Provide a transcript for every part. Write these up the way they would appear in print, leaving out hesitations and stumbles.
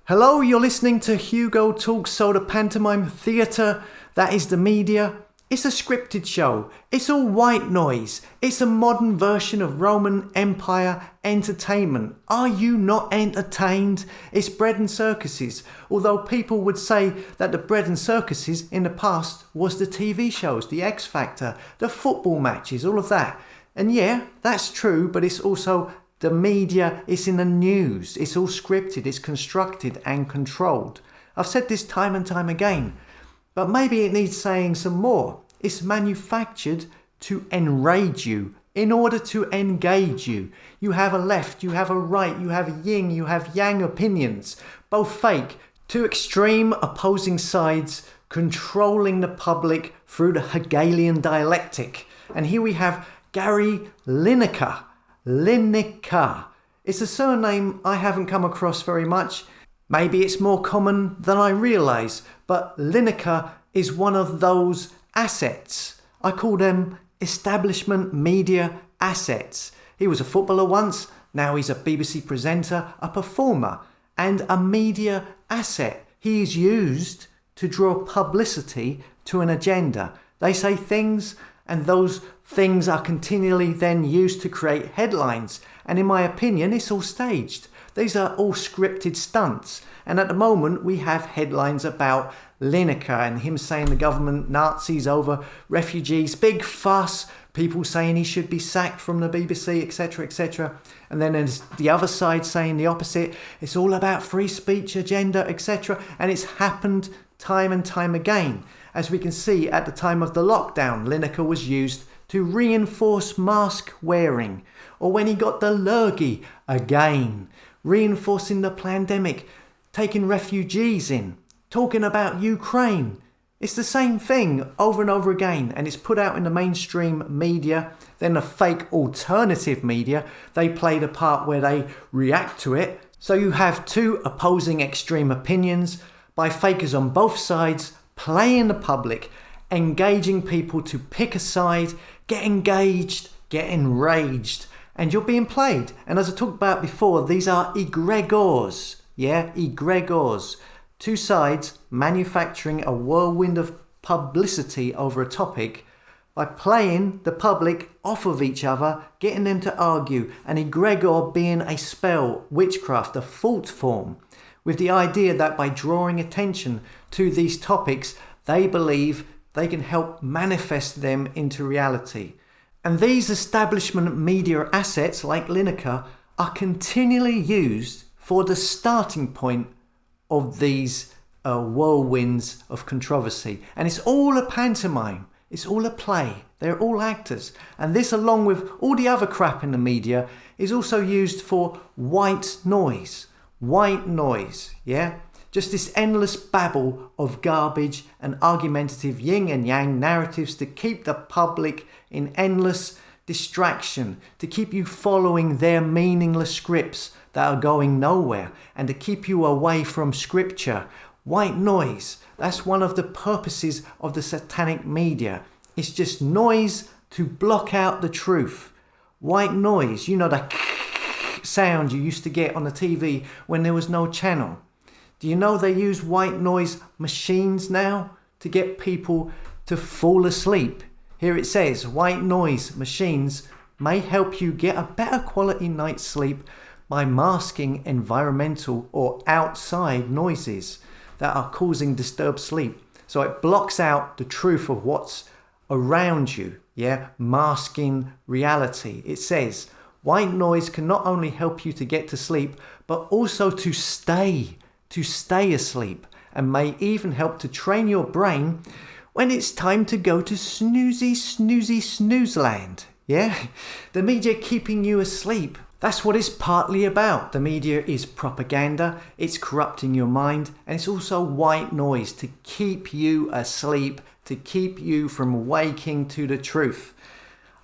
Hello, you're listening to Hugo Talks Soda Pantomime Theatre. That is the media. It's a scripted show. It's all white noise. It's a modern version of Roman Empire entertainment. Are you not entertained? It's bread and circuses. Although people would say that the bread and circuses in the past was the TV shows, the X Factor, the football matches, all of that. And yeah, that's true, but it's also the media. It's in the news. It's all scripted, it's constructed and controlled. I've said this time and time again, but maybe it needs saying some more. It's manufactured to enrage you, in order to engage you. You have a left, you have a right, you have a yin, you have yang opinions, both fake, two extreme opposing sides controlling the public through the Hegelian dialectic. And here we have Gary Lineker. Lineker. It's a surname I haven't come across very much. Maybe it's more common than I realise, but Lineker is one of those assets. I call them establishment media assets. He was a footballer once, now he's a BBC presenter, a performer, and a media asset. He is used to draw publicity to an agenda. They say things, and those things are continually then used to create headlines. And in my opinion, it's all staged. These are all scripted stunts. And at the moment, we have headlines about Lineker and him saying the government Nazis over refugees. Big fuss. People saying he should be sacked from the BBC, etc., etc. And then there's the other side saying the opposite. It's all about free speech agenda, etc. And it's happened time and time again. As we can see, at the time of the lockdown, Lineker was used to reinforce mask wearing. Or when he got the lurgy again, reinforcing the pandemic, taking refugees in, talking about Ukraine. It's the same thing over and over again, and it's put out in the mainstream media. Then the fake alternative media, they play the part where they react to it. So you have two opposing extreme opinions by fakers on both sides, playing the public, engaging people to pick a side, get engaged, get enraged, and you're being played. And as I talked about before, these are egregores. Yeah, egregores. Two sides manufacturing a whirlwind of publicity over a topic by playing the public off of each other, getting them to argue. An egregore being a spell, witchcraft, a thought form, with the idea that by drawing attention to these topics, they believe they can help manifest them into reality. And these establishment media assets, like Lineker, are continually used for the starting point of these whirlwinds of controversy. And it's all a pantomime. It's all a play. They're all actors. And this, along with all the other crap in the media, is also used for white noise. White noise, yeah? Just this endless babble of garbage and argumentative yin and yang narratives to keep the public in endless distraction, to keep you following their meaningless scripts that are going nowhere, and to keep you away from scripture. White noise, that's one of the purposes of the satanic media. It's just noise to block out the truth. White noise, you know, the sound you used to get on the TV when there was no channel. Do you know they use white noise machines now to get people to fall asleep? Here it says, white noise machines may help you get a better quality night's sleep by masking environmental or outside noises that are causing disturbed sleep. So it blocks out the truth of what's around you, yeah, masking reality. It says, white noise can not only help you to get to sleep, but also to stay asleep, and may even help to train your brain when it's time to go to snooze land. Yeah? The media keeping you asleep. That's what it's partly about. The media is propaganda, it's corrupting your mind, and it's also white noise to keep you asleep, to keep you from waking to the truth.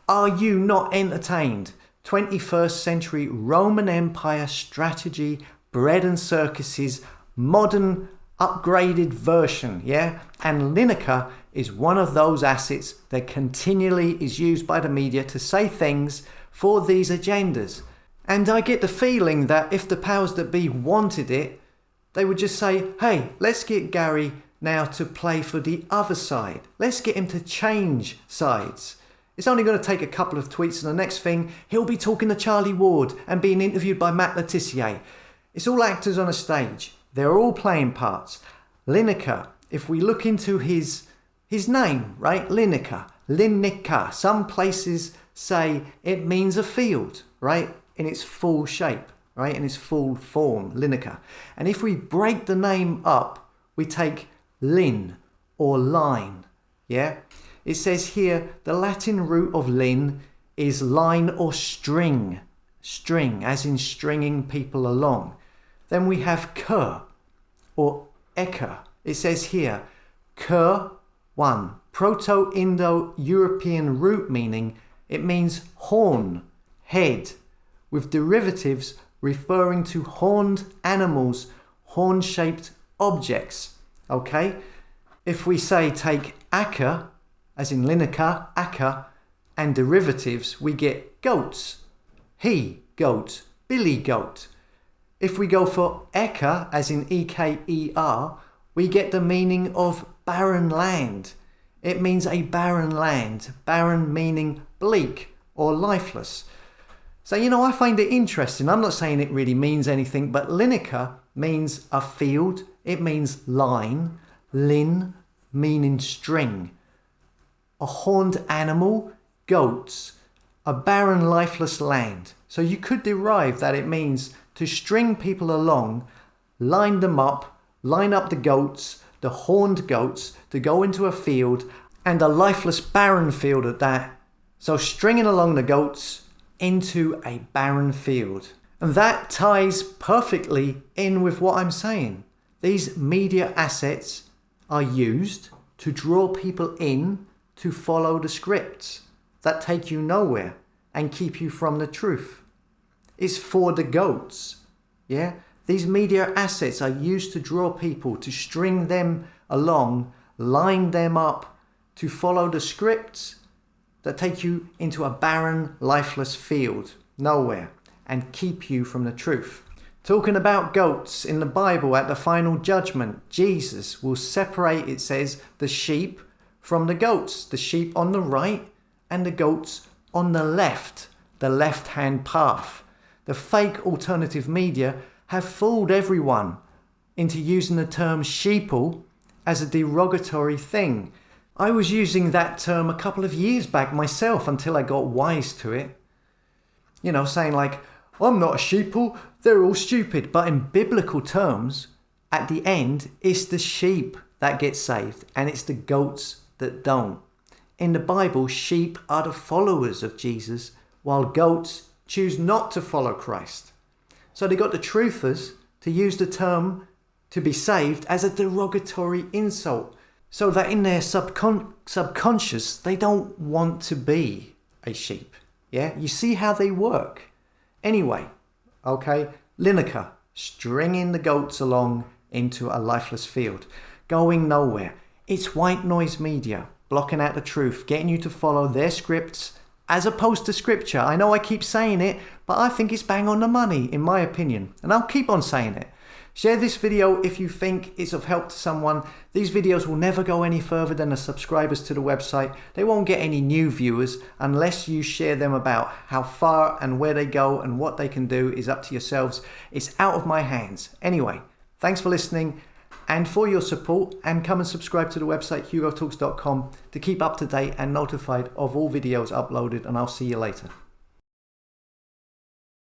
Are you not entertained? 21st century Roman Empire strategy, bread and circuses, modern upgraded version, yeah? And Lineker is one of those assets that continually is used by the media to say things for these agendas. And I get the feeling that if the powers that be wanted it, They would just say, hey, let's get Gary now to play for the other side. Let's get him to change sides. It's only going to take a couple of tweets, and the next thing, he'll be talking to Charlie Ward and being interviewed by Matt Letizia. It's all actors on a stage. They're all playing parts. Lineker, if we look into his name, right? Lineker. Some places say it means a field, right? In its full shape, right? In its full form, Lineker. And if we break the name up, we take lin or line, yeah? It says here, the Latin root of lin is line or string, as in stringing people along. Then we have cur or eker. It says here, cur, one, Proto-Indo-European root meaning, it means horn, head, with derivatives referring to horned animals, horn-shaped objects, okay? If we say take acker, as in Lineker, acker, and derivatives, we get goats, he, goat, billy goat. If we go for eker, as in E-K-E-R, we get the meaning of barren land. It means a barren land, barren meaning bleak or lifeless. So, I find it interesting. I'm not saying it really means anything, but Lineker means a field. It means line, lin, meaning string. A horned animal, goats. A barren, lifeless land. So you could derive that it means to string people along, line them up, line up the goats, the horned goats, to go into a field, and a lifeless barren field at that. So stringing along the goats into a barren field. And that ties perfectly in with what I'm saying. These media assets are used to draw people in to follow the scripts that take you nowhere and keep you from the truth. It's for the goats. Yeah? These media assets are used to draw people, to string them along, line them up, to follow the scripts that take you into a barren, lifeless field, nowhere, and keep you from the truth. Talking about goats, in the Bible at the final judgment, Jesus will separate, it says, the sheep from the goats. The sheep on the right and the goats on the left-hand path. The fake alternative media have fooled everyone into using the term sheeple as a derogatory thing. I was using that term a couple of years back myself until I got wise to it. Saying like, I'm not a sheeple, they're all stupid. But in biblical terms, at the end, it's the sheep that get saved and it's the goats that don't. In the Bible, sheep are the followers of Jesus, while goats choose not to follow Christ. So they got the truthers to use the term to be saved as a derogatory insult, so that in their subconscious, they don't want to be a sheep. Yeah, you see how they work. Anyway, okay, Lineker, stringing the goats along into a lifeless field, going nowhere. It's white noise media, blocking out the truth, getting you to follow their scripts as opposed to scripture. I know I keep saying it, but I think it's bang on the money, in my opinion. And I'll keep on saying it. Share this video if you think it's of help to someone. These videos will never go any further than the subscribers to the website. They won't get any new viewers unless you share them about. How far and where they go and what they can do is up to yourselves. It's out of my hands. Anyway, thanks for listening and for your support, and come and subscribe to the website hugotalks.com to keep up to date and notified of all videos uploaded, and I'll see you later.